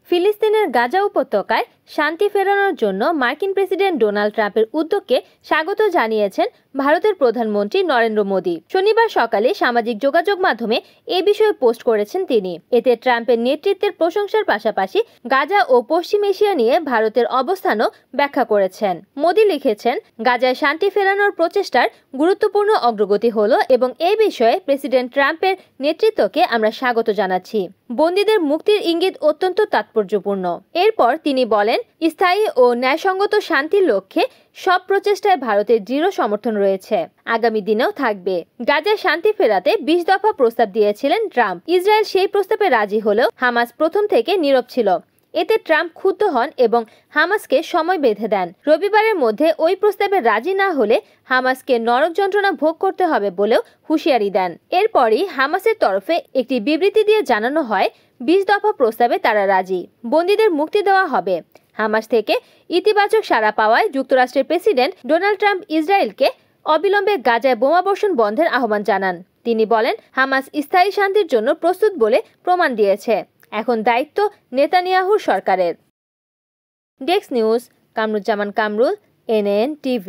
ফিলিস্তিনের গাজা উপত্যকায় শান্তি ফেরানোর জন্য মার্কিন প্রেসিডেন্ট ডোনাল্ড ট্রাম্পের উদ্যোগকে স্বাগত জানিয়েছেন ভারতের প্রধানমন্ত্রী নরেন্দ্র মোদী। শনিবার সকালে সামাজিক যোগাযোগ মাধ্যমে এ বিষয়ে পোস্ট করেছেন তিনি। এতে ট্রাম্পের নেতৃত্বের প্রশংসার পাশাপাশি গাজা ও পশ্চিম এশিয়া নিয়ে ভারতের অবস্থানও ব্যাখ্যা করেছেন। মোদী লিখেছেন, গাজায় শান্তি ফেরানোর প্রচেষ্টার গুরুত্বপূর্ণ অগ্রগতি হলো এবং এই বিষয়ে প্রেসিডেন্ট ট্রাম্পের নেতৃত্বকে আমরা স্বাগত জানাচ্ছি। বন্দীদের মুক্তির ইঙ্গিত অত্যন্ত তাৎপর্যপূর্ণ। এরপর তিনি বলেন, স্থায়ী ও ন্যায়সঙ্গত শান্তির লক্ষ্যে সব প্রচেষ্টায় ভারতের দৃঢ় সমর্থন রয়েছে, আগামী দিনেও থাকবে। গাজায় শান্তি ফেরাতে 20 দফা প্রস্তাব দিয়েছিলেন ট্রাম্প। ইসরায়েল সেই প্রস্তাবে রাজি হলেও হামাস প্রথম থেকে নীরব ছিল। এতে ট্রাম্প ক্ষুব্ধ হন এবং হামাসকে সময় বেঁধে দেন। রবিবারের মধ্যে ওই প্রস্তাবে রাজি না হলে হামাসকে নরক যন্ত্রণা ভোগ করতে হবে বলেও হুঁশিয়ারি দেন। এরপরই হামাসের তরফে একটি বিবৃতি দিয়ে জানানো হয়, 20 দফা প্রস্তাবে তারা রাজি, বন্দীদের মুক্তি দেওয়া হবে। হামাস থেকে ইতিবাচক সাড়া পাওয়ায় যুক্তরাষ্ট্রের প্রেসিডেন্ট ডোনাল্ড ট্রাম্প ইসরায়েলকে অবিলম্বে গাজায় বোমাবর্ষণ বন্ধের আহ্বান জানান। তিনি বলেন, হামাস স্থায়ী শান্তির জন্য প্রস্তুত বলে প্রমাণ দিয়েছে। এখন দায়িত্ব নেতানিয়াহুর সরকারের। Desk news, Kamruzzaman Kamrul, NN TV।